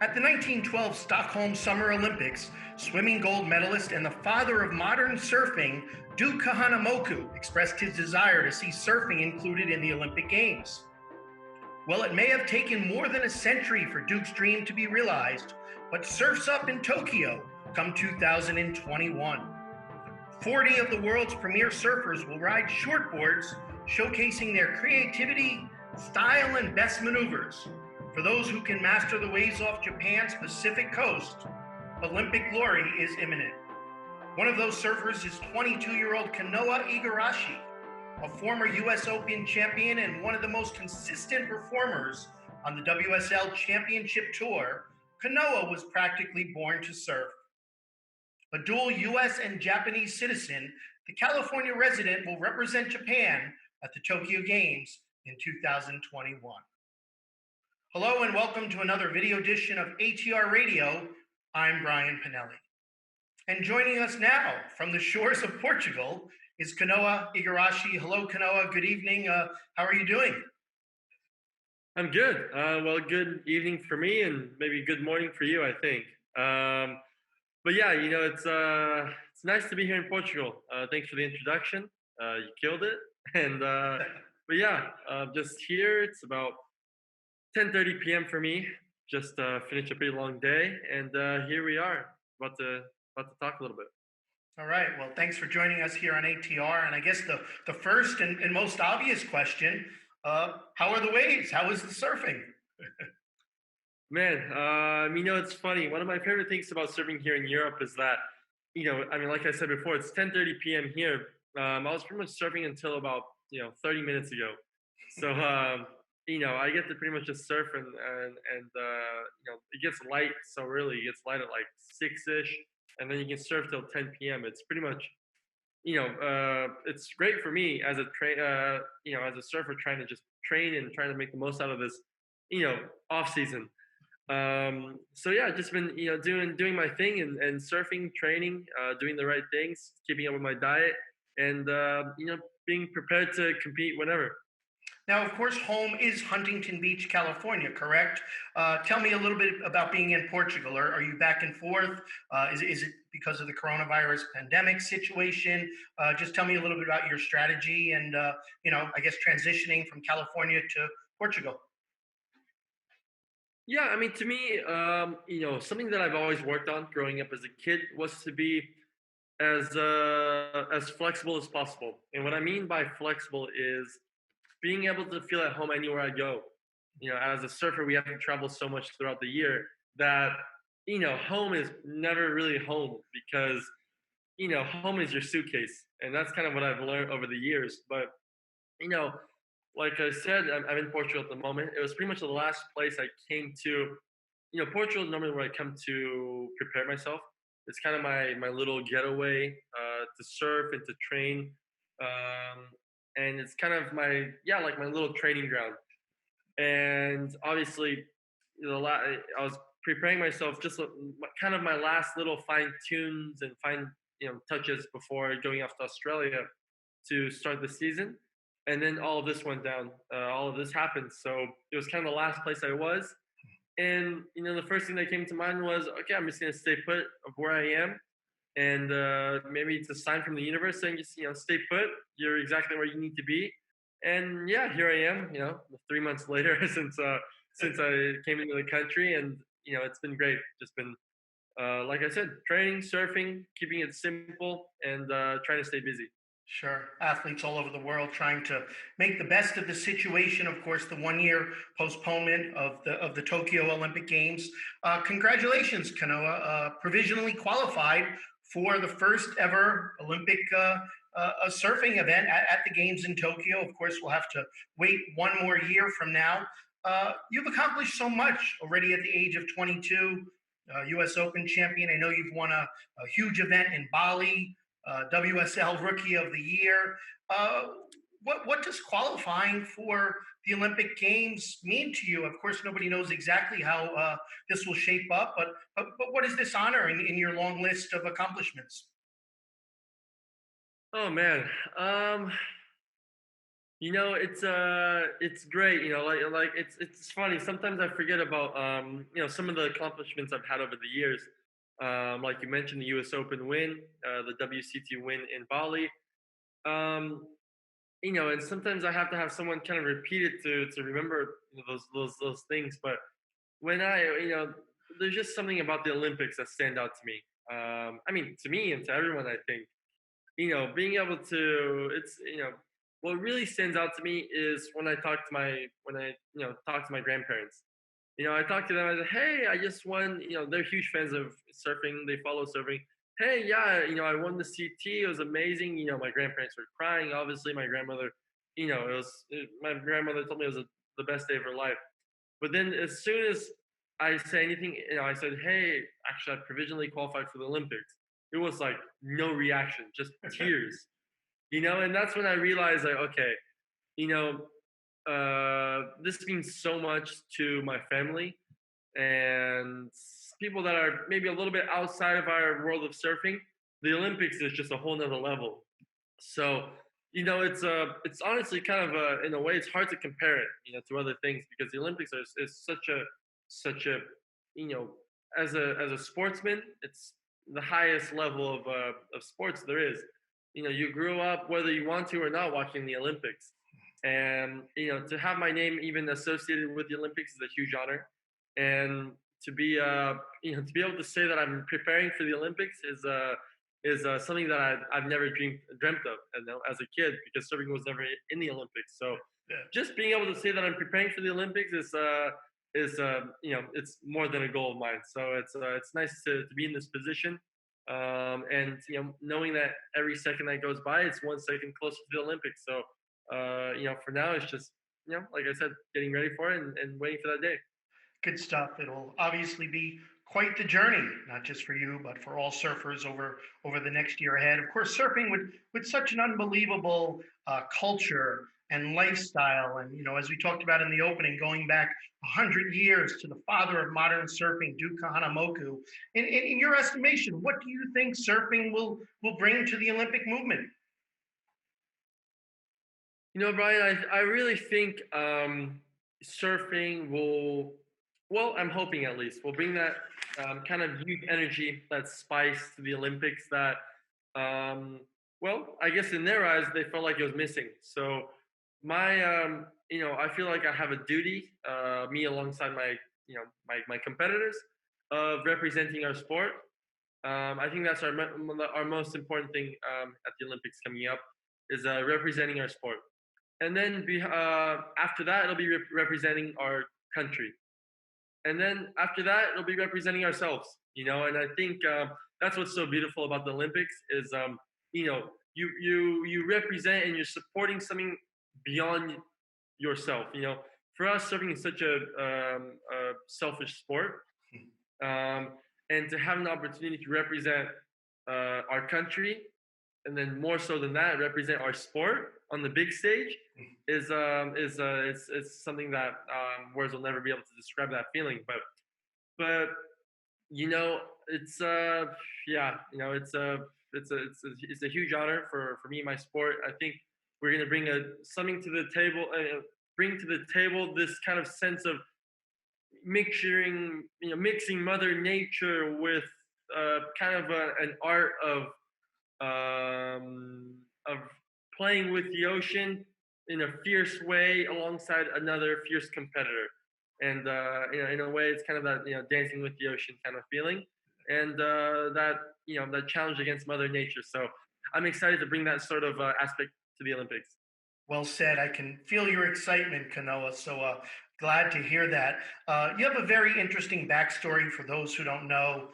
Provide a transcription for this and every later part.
At the 1912 Stockholm Summer Olympics, swimming gold medalist and the father of modern surfing, Duke Kahanamoku, expressed his desire to see surfing included in the Olympic Games. Well, it may have taken more than a century for Duke's dream to be realized, but Surf's Up in Tokyo come 2021. 40 of the world's premier surfers will ride shortboards, showcasing their creativity, style, and best maneuvers. For those who can master the waves off Japan's Pacific coast, Olympic glory is imminent. One of those surfers is 22-year-old Kanoa Igarashi, a former US Open champion and one of the most consistent performers on the WSL Championship Tour. Kanoa was practically born to surf. A dual US and Japanese citizen, the California resident will represent Japan at the Tokyo Games in 2021. Hello and welcome to another video edition of ATRadio. I'm Brian Pinelli. And joining us now from the shores of Portugal is Kanoa Igarashi. Hello, Kanoa. Good evening. How are you doing? I'm good. Well, good evening for me, and maybe good morning for you, I think. But yeah, it's nice to be here in Portugal. Thanks for the introduction. You killed it. And but yeah, just here. It's about 10:30 p.m. for me. Just finished a pretty long day, and here we are, about to talk a little bit. All right. Well, thanks for joining us here on ATR. And I guess the first and most obvious question, how are the waves? How is the surfing? Man, it's funny. One of my favorite things about surfing here in Europe is that, like I said before, it's 10:30 p.m. here. I was pretty much surfing until about 30 minutes ago. So I get to pretty much just surf and it gets light so early. It gets light at like 6-ish, and then you can surf till 10 p.m. It's pretty much it's great for me as a as a surfer trying to just train and trying to make the most out of this off season. So yeah, just been doing my thing and surfing, training, doing the right things, keeping up with my diet, and being prepared to compete whenever. Now, of course, home is Huntington Beach, California, correct? Tell me a little bit about being in Portugal. Are you back and forth? Is it because of the coronavirus pandemic situation? Just tell me a little bit about your strategy and, I guess transitioning from California to Portugal. Yeah, I mean, to me, something that I've always worked on growing up as a kid was to be as flexible as possible. And what I mean by flexible is being able to feel at home anywhere I go. As a surfer, we have to travel so much throughout the year that home is never really home because home is your suitcase, and that's kind of what I've learned over the years. But you know, like I said, I'm in Portugal at the moment. It was pretty much the last place I came to. Portugal is normally where I come to prepare myself. It's kind of my little getaway to surf and to train, and it's kind of my little training ground. And obviously, I was preparing myself just kind of my last little fine tunes and fine touches before going off to Australia to start the season. And then all of this went down. All of this happened. So it was kind of the last place I was. And the first thing that came to mind was, okay, I'm just gonna stay put of where I am, and maybe it's a sign from the universe saying just stay put. You're exactly where you need to be. And yeah, here I am. 3 months later since I came into the country, and it's been great. Just been like I said, training, surfing, keeping it simple, and trying to stay busy. Sure. Athletes all over the world trying to make the best of the situation. Of course, the 1 year postponement of the Tokyo Olympic Games. Congratulations, Kanoa. Provisionally qualified for the first ever Olympic surfing event at the Games in Tokyo. Of course, we'll have to wait one more year from now. You've accomplished so much already at the age of 22. U.S. Open champion. I know you've won a huge event in Bali. WSL Rookie of the Year. What does qualifying for the Olympic Games mean to you? Of course, nobody knows exactly how this will shape up, but what is this honor in your long list of accomplishments? Oh man, It's great. Like it's funny. Sometimes I forget about some of the accomplishments I've had over the years. Like you mentioned, the U.S. Open win, the WCT win in Bali. Um, and sometimes I have to have someone kind of repeat it to remember those things. But when there's just something about the Olympics that stand out to me. I mean, to me and to everyone, I think being able to what really stands out to me is when I talk to my grandparents. I talk to them. I say, hey, I just won. They're huge fans of surfing. They follow surfing. Hey, yeah, I won the CT. It was amazing. My grandparents were crying. Obviously, my grandmother, my grandmother told me it was the best day of her life. But then as soon as I say anything, I said, hey, actually, I provisionally qualified for the Olympics. It was like no reaction, just tears, and that's when I realized, like, okay, you know, this means so much to my family and people that are maybe a little bit outside of our world of surfing. The Olympics is just a whole nother level. So, it's honestly kind of in a way, it's hard to compare it, to other things because the Olympics is such a, you know, as a sportsman, it's the highest level of sports there is. You grew up whether you want to or not watching the Olympics, and to have my name even associated with the Olympics is a huge honor, and to be to be able to say that I'm preparing for the Olympics is something that I've never dreamt of, as a kid, because surfing was never in the Olympics. So Yeah. just being able to say that I'm preparing for the Olympics is it's more than a goal of mine. So it's nice to be in this position, and knowing that every second that goes by, it's 1 second closer to the Olympics. So for now, it's just like I said, getting ready for it and waiting for that day. Good stuff. It'll obviously be quite the journey, not just for you, but for all surfers over the next year ahead. Of course, surfing with such an unbelievable culture and lifestyle, and as we talked about in the opening, going back 100 years to the father of modern surfing, Duke Kahanamoku. In your estimation, what do you think surfing will bring to the Olympic movement? Brian, I really think surfing will, well, I'm hoping at least, will bring that kind of youth energy, that spice to the Olympics that, well, I guess in their eyes, they felt like it was missing. So I feel like I have a duty, me alongside my competitors, of representing our sport. I think that's our most important thing at the Olympics coming up is representing our sport, and then after that it'll be representing our country, and then after that it'll be representing ourselves. And I think that's what's so beautiful about the Olympics is you represent and you're supporting something beyond yourself. For us, surfing is such a selfish sport, um, and to have an opportunity to represent our country, and then more so than that, represent our sport on the big stage is something that words will never be able to describe that feeling. But it's yeah, it's a huge honor for me and my sport. I think we're gonna bring something to the table, bring to the table this kind of sense of mixing Mother Nature with kind of an art of playing with the ocean in a fierce way alongside another fierce competitor. And in a way, it's kind of that dancing with the ocean kind of feeling, and that challenge against Mother Nature. So I'm excited to bring that sort of aspect to the Olympics. Well said. I can feel your excitement, Kanoa. So glad to hear that. You have a very interesting backstory for those who don't know.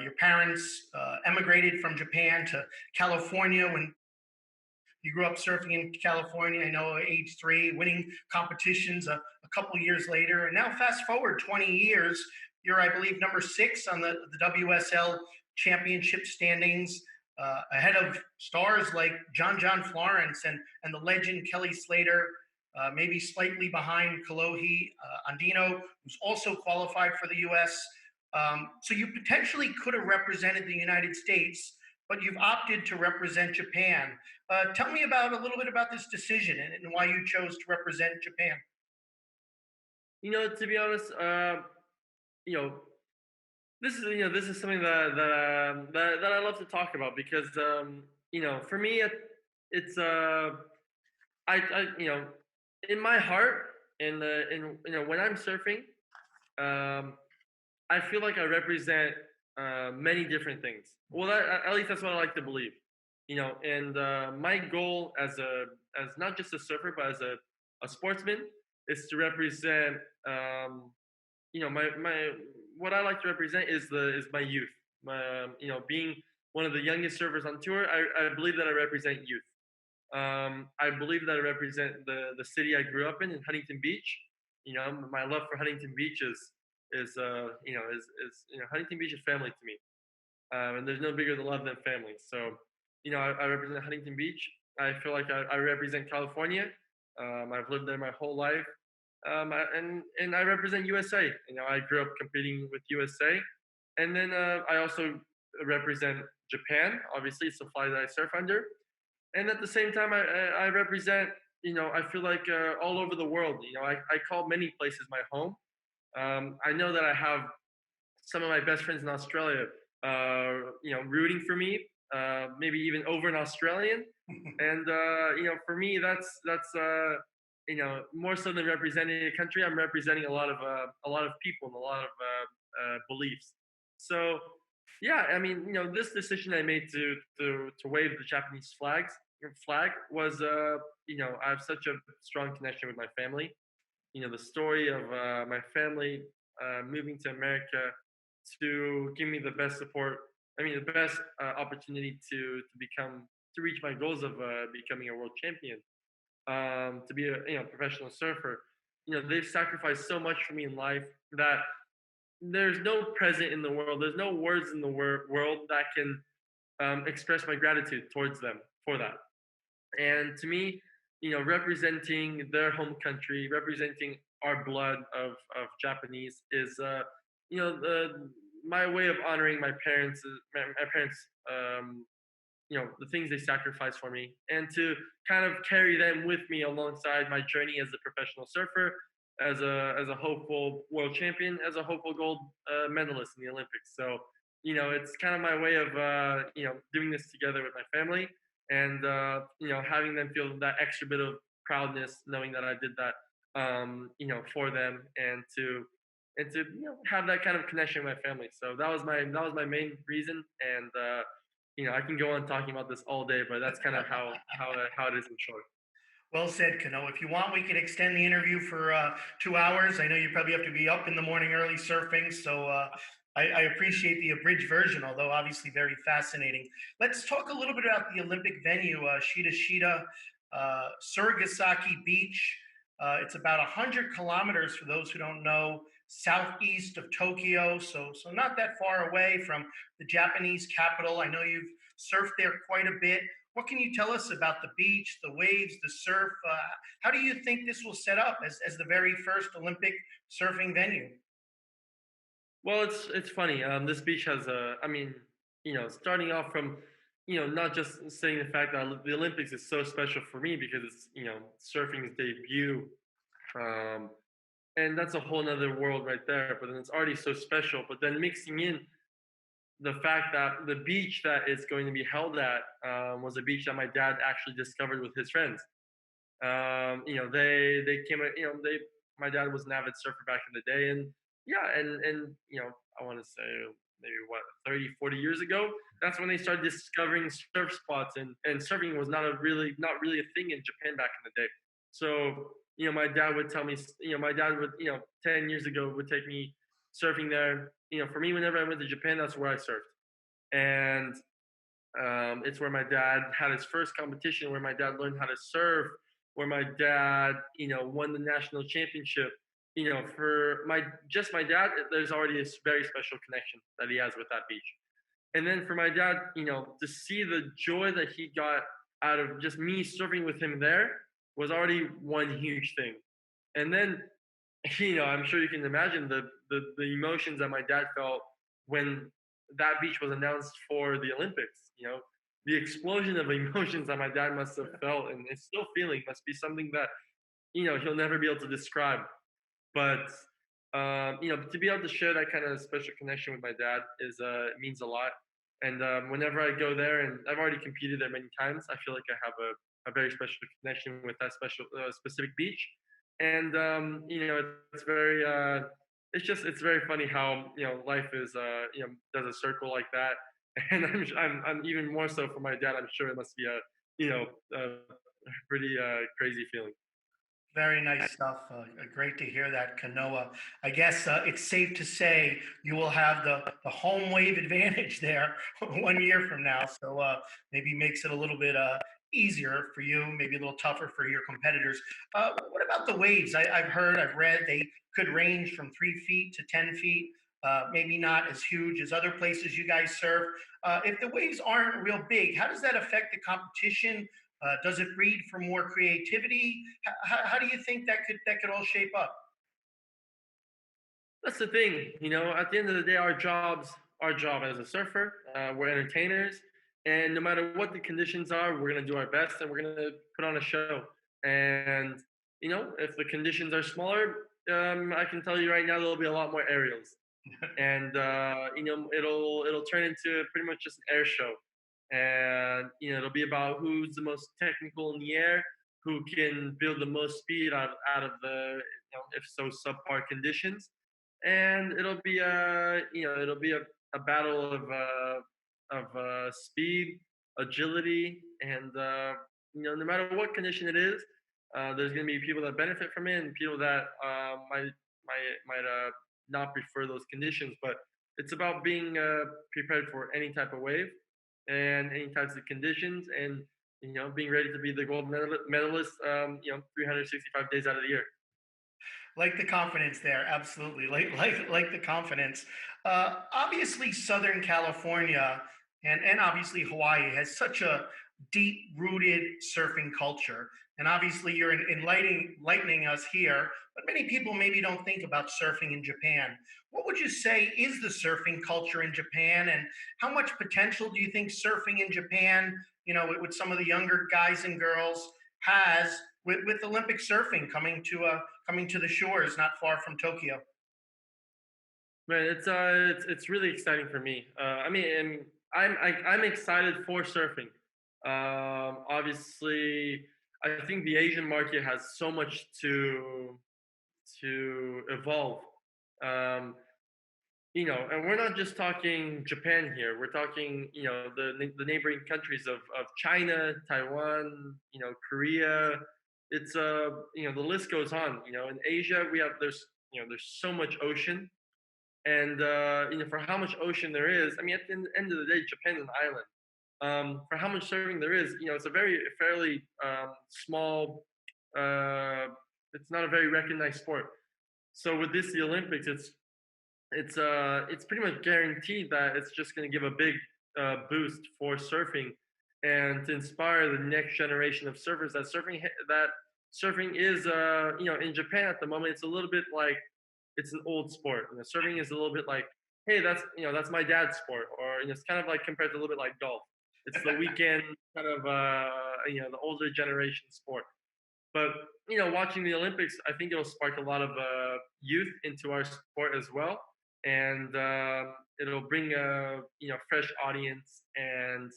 Your parents emigrated from Japan to California when you grew up surfing in California. I know, age 3, winning competitions a couple years later, and now fast forward 20 years, you're, I believe, number 6 on the WSL championship standings, ahead of stars like John Florence and the legend Kelly Slater. Maybe slightly behind Kalohi Andino, who's also qualified for the U.S. So you potentially could have represented the United States, but you've opted to represent Japan. Tell me about a little bit about this decision and why you chose to represent Japan. To be honest, you know, this is something that I love to talk about because for me it's I in my heart in when I'm surfing, um, I feel like I represent many different things. Well, at least that's what I like to believe. And my goal as not just a surfer but as a sportsman is to represent my what I like to represent is my youth. Being one of the youngest surfers on tour, I believe that I represent youth. I believe that I represent the city I grew up in Huntington Beach. My love for Huntington Beach is Huntington Beach is family to me, and there's no bigger than love than family. So, I represent Huntington Beach. I feel like I represent California. I've lived there my whole life, and I represent USA. I grew up competing with USA, and then I also represent Japan. Obviously, it's the flag that I surf under, and at the same time, I represent. I feel like all over the world. I call many places my home. I know that I have some of my best friends in Australia, rooting for me, maybe even over an Australian. And for me, that's more so than representing a country. I'm representing a lot of people and a lot of beliefs. So yeah, I mean, this decision I made to wave the Japanese flag was I have such a strong connection with my family. The story of my family moving to America to give me the best support. I mean, the best opportunity to reach my goals of becoming a world champion, to be a professional surfer. They've sacrificed so much for me in life that there's no present in the world. There's no words in the world that can express my gratitude towards them for that. And to me, representing their home country, representing our blood of Japanese is, my way of honoring my parents. My parents, the things they sacrificed for me, and to kind of carry them with me alongside my journey as a professional surfer, as a hopeful world champion, as a hopeful gold medalist in the Olympics. So, it's kind of my way of doing this together with my family, and having them feel that extra bit of proudness knowing that I did that for them, and to have that kind of connection with my family. So that was my main reason. And I can go on talking about this all day, but that's kind of how it is in short. Well said, Kano. If you want, we could extend the interview for 2 hours. I know you probably have to be up in the morning early surfing, so I appreciate the abridged version, although obviously very fascinating. Let's talk a little bit about the Olympic venue, Shidashida, Surigasaki Beach. It's about 100 kilometers, for those who don't know, southeast of Tokyo, so not that far away from the Japanese capital. I know you've surfed there quite a bit. What can you tell us about the beach, the waves, the surf? How do you think this will set up as the very first Olympic surfing venue? Well, it's funny. This beach has I mean, starting off from, not just saying the fact that the Olympics is so special for me because it's, surfing's debut, um, and that's a whole nother world right there. But then it's already so special. But then mixing in the fact that the beach that it's going to be held at was a beach that my dad actually discovered with his friends. They came, my dad was an avid surfer back in the day, and yeah, and I want to say maybe what 30, 40 years ago, that's when they started discovering surf spots, and surfing was not really a thing in Japan back in the day. So my dad would tell me, my dad would 10 years ago would take me surfing there. For me, whenever I went to Japan, that's where I surfed, and it's where my dad had his first competition, where my dad learned how to surf, where my dad, won the national championship. For my dad, there's already a very special connection that he has with that beach. And then for my dad, to see the joy that he got out of just me surfing with him there was already one huge thing. And then, I'm sure you can imagine the emotions that my dad felt when that beach was announced for the Olympics, the explosion of emotions that my dad must have felt and is still feeling must be something that he'll never be able to describe. But to be able to share that kind of special connection with my dad is it means a lot. And whenever I go there, and I've already competed there many times, I feel like I have a very special connection with that specific beach. And it's very it's very funny how life is does a circle like that. And I'm even more so for my dad. I'm sure it must be a a pretty crazy feeling. Very nice stuff. Great to hear that, Kanoa. I guess it's safe to say you will have the home wave advantage there 1 year from now. So maybe makes it a little bit easier for you, maybe a little tougher for your competitors. What about the waves? I've heard, I've read they could range from 3 feet to 10 feet. Maybe not as huge as other places you guys serve. If the waves aren't real big, how does that affect the competition? Does it breed for more creativity? How do you think that could all shape up? That's the thing, at the end of the day, our job as a surfer, we're entertainers, and no matter what the conditions are, we're gonna do our best and we're gonna put on a show. And if the conditions are smaller, I can tell you right now there'll be a lot more aerials, and it'll turn into pretty much just an air show. And it'll be about who's the most technical in the air, who can build the most speed out of the if so subpar conditions. And it'll be a battle of speed, agility, and no matter what condition it is, there's going to be people that benefit from it and people that might not prefer those conditions. But it's about being prepared for any type of wave and any types of conditions, and being ready to be the gold medalist 365 days out of the year. Like the confidence there, absolutely. Like the confidence. Obviously, Southern California and obviously Hawaii has such a deep rooted surfing culture. And obviously, you're enlightening us here, but many people maybe don't think about surfing in Japan. What would you say is the surfing culture in Japan, and how much potential do you think surfing in Japan, with some of the younger guys and girls, has with Olympic surfing coming to the shores not far from Tokyo? Man, it's really exciting for me. I mean, and I'm excited for surfing. Obviously, I think the Asian market has so much to evolve. Um, and we're not just talking Japan here. We're talking, the neighboring countries of China, Taiwan, Korea. It's the list goes on. In Asia, there's so much ocean, and for how much ocean there is, I mean, at the end of the day, Japan is an island. For how much surfing there is, it's a very fairly small. Uh, it's not a very recognized sport. So with this, the Olympics, it's pretty much guaranteed that it's just going to give a big boost for surfing and to inspire the next generation of surfers. That surfing is in Japan at the moment, it's a little bit like it's an old sport. Surfing is a little bit like, hey, that's my dad's sport, or it's kind of like compared to a little bit like golf. It's the weekend kind of the older generation sport. But watching the Olympics, I think it'll spark a lot of youth into our sport as well, and it'll bring a fresh audience. And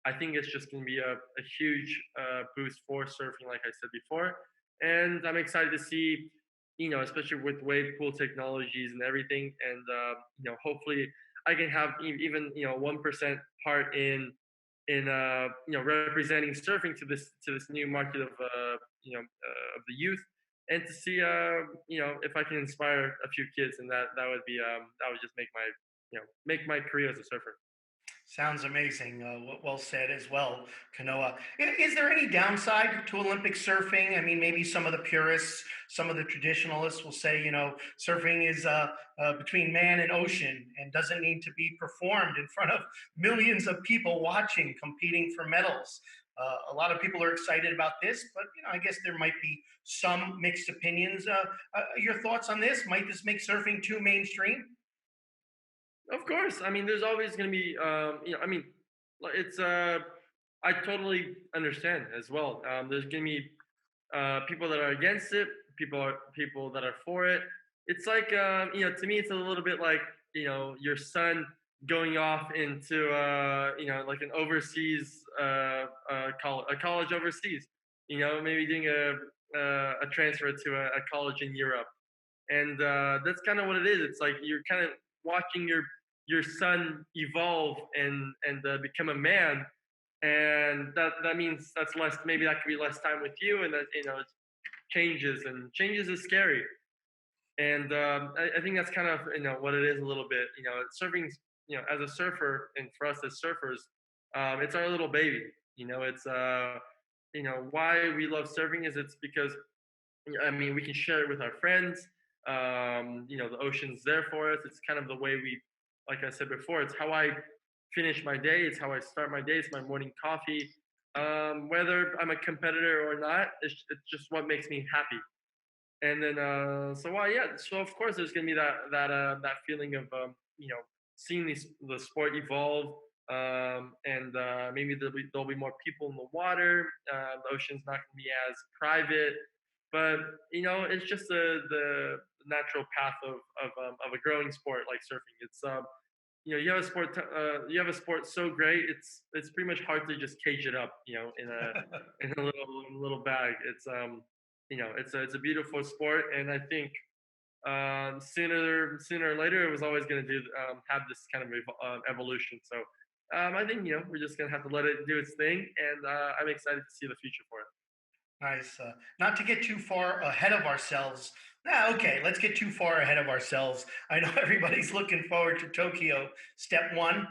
I think it's just going to be a huge boost for surfing, like I said before. And I'm excited to see, especially with wave pool technologies and everything, and hopefully I can have even 1% part in representing surfing to this new market of the youth, and to see if I can inspire a few kids, and that would just make my career as a surfer. Sounds amazing. Well said as well, Kanoa. Is there any downside to Olympic surfing? I mean, maybe some of the purists, some of the traditionalists will say, surfing is between man and ocean and doesn't need to be performed in front of millions of people watching, competing for medals. A lot of people are excited about this, but I guess there might be some mixed opinions. Your thoughts on this? Might this make surfing too mainstream? Of course. I mean, there's always going to be, I mean, it's, I totally understand as well. There's going to be people that are against it, people that are for it. It's like, to me, it's a little bit like, your son going off into, like an overseas, a college overseas, maybe doing a transfer to a college in Europe. And that's kind of what it is. It's like you're kind of watching your son evolve and become a man, and that means that's less. Maybe that could be less time with you, and that changes, and changes is scary. And I think that's kind of what it is a little bit. Surfing. As a surfer, and for us as surfers, it's our little baby. It's why we love surfing is it's because I mean, we can share it with our friends. The ocean's there for us. It's kind of the way we, like I said before, it's how I finish my day. It's how I start my day. It's my morning coffee. Whether I'm a competitor or not, it's just what makes me happy. And then, yeah. So of course, there's gonna be that feeling of seeing the sport evolve. And maybe there'll be more people in the water. The ocean's not going to be as private, but it's just the natural path of a growing sport like surfing. It's you have a sport so great, it's pretty much hard to just cage it up, in a in a little bag. It's a beautiful sport, and I think sooner or later it was always going to do have this kind of evolution. So I think we're just going to have to let it do its thing, and I'm excited to see the future for it. Nice. Not to get too far ahead of ourselves. Okay, let's get too far ahead of ourselves. I know everybody's looking forward to Tokyo, step one,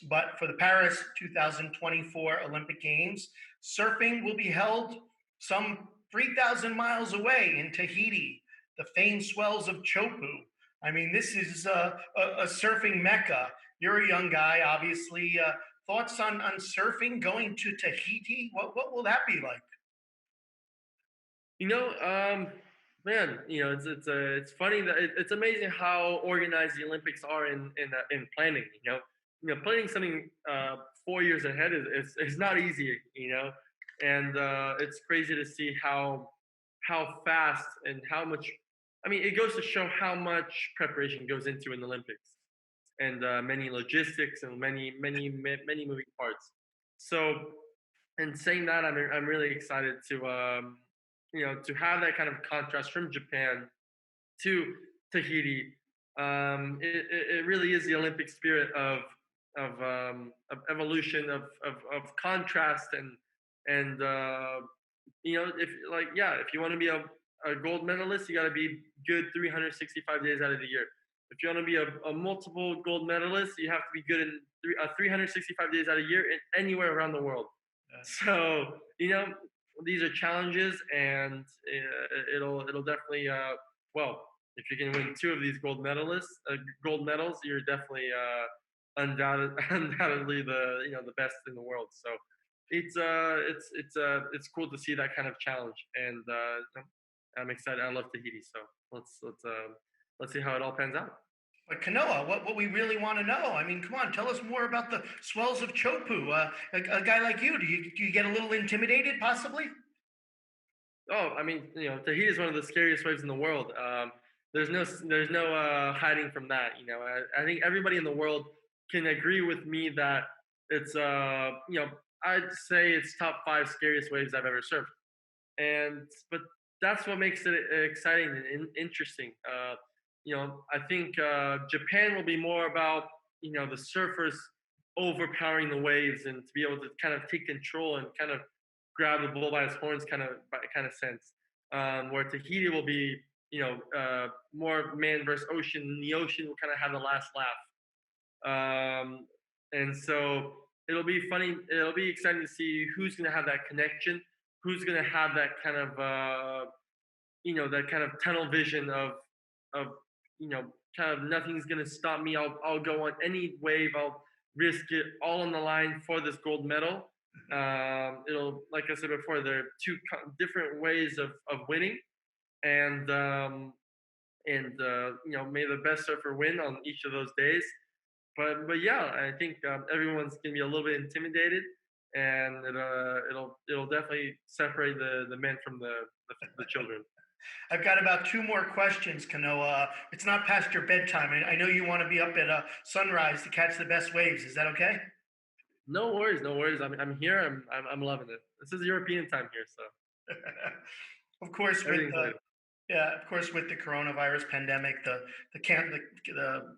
but for the Paris 2024 Olympic Games, surfing will be held some 3,000 miles away in Tahiti, the famed swells of Chopu. I mean, this is a surfing mecca. You're a young guy, obviously. Thoughts on surfing going to Tahiti? What will that be like? You know, Man, it's funny that it's amazing how organized the Olympics are in planning. Planning something 4 years ahead is not easy. And it's crazy to see how fast and how much. I mean, it goes to show how much preparation goes into an Olympics, and many logistics and many moving parts. So, and saying that, I'm really excited to have that kind of contrast from Japan to Tahiti. It really is the Olympic spirit of evolution, of contrast, and if if you want to be a gold medalist, you got to be good 365 days out of the year. If you want to be a multiple gold medalist, you have to be good in 365 days out of the year in anywhere around the world. So these are challenges, and it'll definitely well, if you can win two of these gold medals, you're definitely undoubtedly the best in the world. So it's cool to see that kind of challenge, and I'm excited. I love Tahiti, so let's see how it all pans out. But Kanoa, what we really want to know. I mean, come on, tell us more about the swells of Chopu. A guy like you, do you get a little intimidated, possibly? Oh, I mean, Tahiti is one of the scariest waves in the world. There's no hiding from that. I think everybody in the world can agree with me that it's I'd say it's top five scariest waves I've ever surfed. But that's what makes it exciting and interesting. I think Japan will be more about the surfers overpowering the waves, and to be able to kind of take control and kind of grab the bull by its horns kind of sense. Where Tahiti will be more man versus ocean, and the ocean will kind of have the last laugh. And so it'll be funny. It'll be exciting to see who's going to have that connection, who's going to have that kind of that kind of tunnel vision of kind of nothing's going to stop me. I'll go on any wave. I'll risk it all on the line for this gold medal. It'll, like I said before, there are two different ways of winning, and may the best surfer win on each of those days. but yeah, I think everyone's gonna be a little bit intimidated, and it'll definitely separate the men from the children. I've got about two more questions, Kanoa. It's not past your bedtime. I know you want to be up at sunrise to catch the best waves. Is that okay? No worries, no worries. I'm here. I'm loving it. This is European time here, so Of course, with everything's later. yeah, of course, with the coronavirus pandemic, the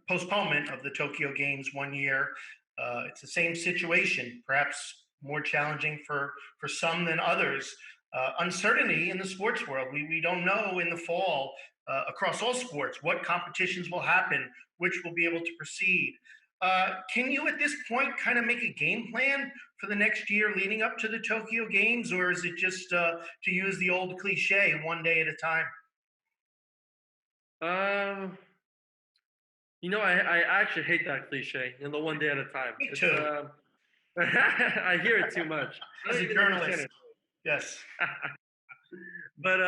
postponement of the Tokyo Games 1 year, it's the same situation, perhaps more challenging for some than others. Uncertainty in the sports world. We don't know in the fall across all sports what competitions will happen, which will be able to proceed. Can you, at this point, kind of make a game plan for the next year leading up to the Tokyo Games, or is it just to use the old cliche, one day at a time? Um, I actually hate that cliche. The one day at a time. Me It's too, I hear it too much. I as don't a even understand journalist. it. Yes. But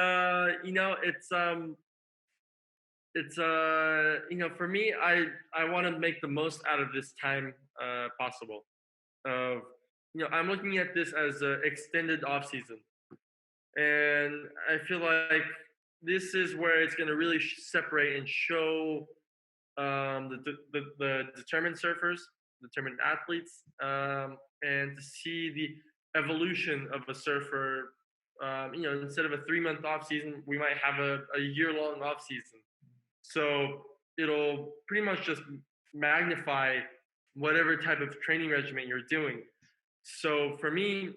for me, I want to make the most out of this time possible. Of I'm looking at this as an extended off season, and I feel like this is where it's going to really separate and show the determined surfers, determined athletes, and to see the evolution of a surfer. Instead of a 3 month off season, we might have a year long off season. So it'll pretty much just magnify whatever type of training regimen you're doing. So for me,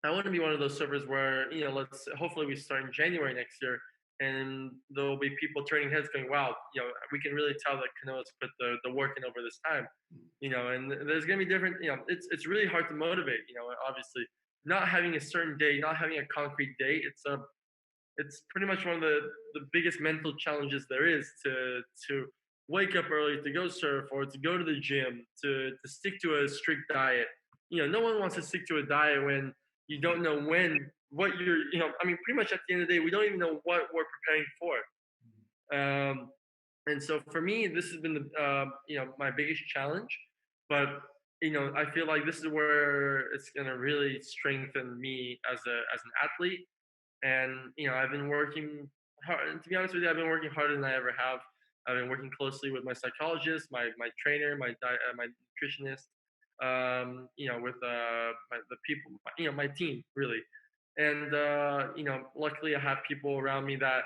I want to be one of those surfers where, let's hopefully we start in January next year, and there'll be people turning heads going, wow, we can really tell that Kanoa's put the work in over this time, and there's going to be different, it's really hard to motivate, obviously not having a certain day, not having a concrete day. It's pretty much one of the biggest mental challenges there is to wake up early to go surf or to go to the gym to stick to a strict diet. No one wants to stick to a diet when you don't know what you're. Pretty much at the end of the day, we don't even know what we're preparing for. And so for me, this has been my biggest challenge. But I feel like this is where it's gonna really strengthen me as an athlete. And I've been working hard. To be honest with you, I've been working harder than I ever have. I've been working closely with my psychologist, my trainer, my nutritionist, with the people, my team really. And luckily I have people around me that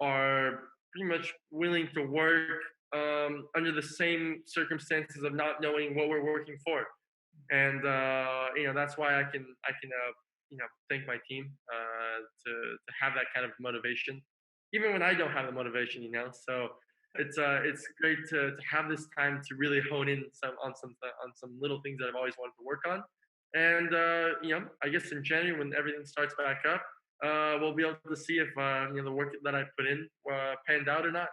are pretty much willing to work under the same circumstances of not knowing what we're working for. And that's why I can thank my team to have that kind of motivation, even when I don't have the motivation. So it's great to have this time to really hone in on some little things that I've always wanted to work on. And I guess in January when everything starts back up, we'll be able to see if the work that I put in panned out or not.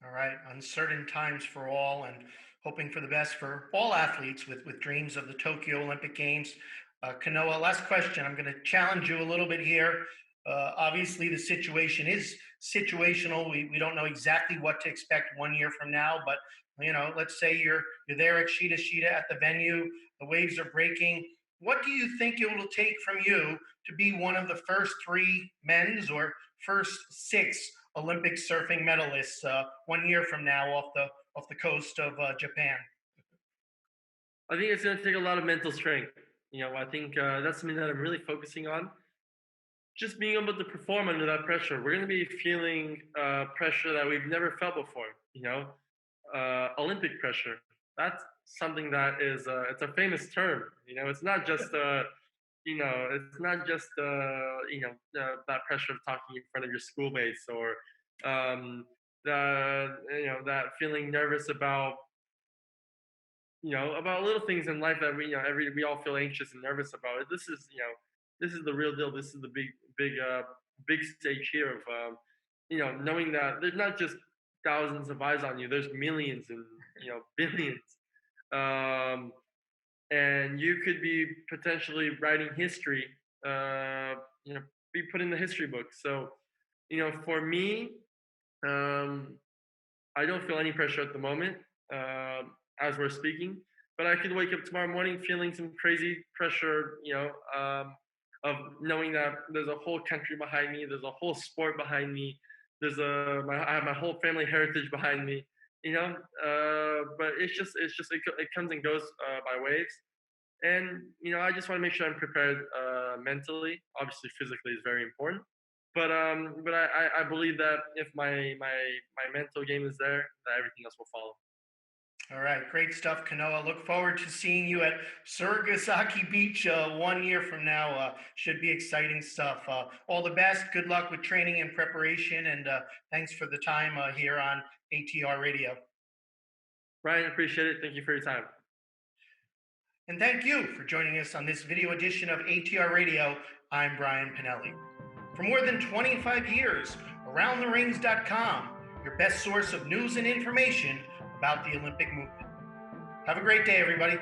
All right. Uncertain times for all, and hoping for the best for all athletes with dreams of the Tokyo Olympic Games. Kanoa, last question. I'm going to challenge you a little bit here. Obviously, the situation is situational. We don't know exactly what to expect 1 year from now, but let's say you're there at Shidashida at the venue. The waves are breaking. What do you think it will take from you to be one of the first three men's or first six Olympic surfing medalists 1 year from now off the coast of Japan? I think it's going to take a lot of mental strength. I think that's something that I'm really focusing on. Just being able to perform under that pressure. We're going to be feeling pressure that we've never felt before. Olympic pressure. That's something that is it's a famous term. It's not just that pressure of talking in front of your schoolmates or that feeling nervous about little things in life that we all feel anxious and nervous about. This is the real deal. This is the big stage here of knowing that there's not just thousands of eyes on you. There's millions and billions, and you could be potentially writing history. Be put in the history book. So for me, I don't feel any pressure at the moment. as we're speaking. But I could wake up tomorrow morning feeling some crazy pressure, of knowing that there's a whole country behind me, there's a whole sport behind me, I have my whole family heritage behind me, but it comes and goes by waves. And I just want to make sure I'm prepared mentally. Obviously, physically is very important, but I believe that if my mental game is there, that everything else will follow. All right, great stuff, Kanoa. Look forward to seeing you at Surigasaki Beach 1 year from now. Should be exciting stuff. All the best. Good luck with training and preparation, and thanks for the time here on ATRadio. Brian, appreciate it. Thank you for your time. And thank you for joining us on this video edition of ATRadio. I'm Brian Pinelli. For more than 25 years, AroundTheRings.com, your best source of news and information about the Olympic movement. Have a great day, everybody.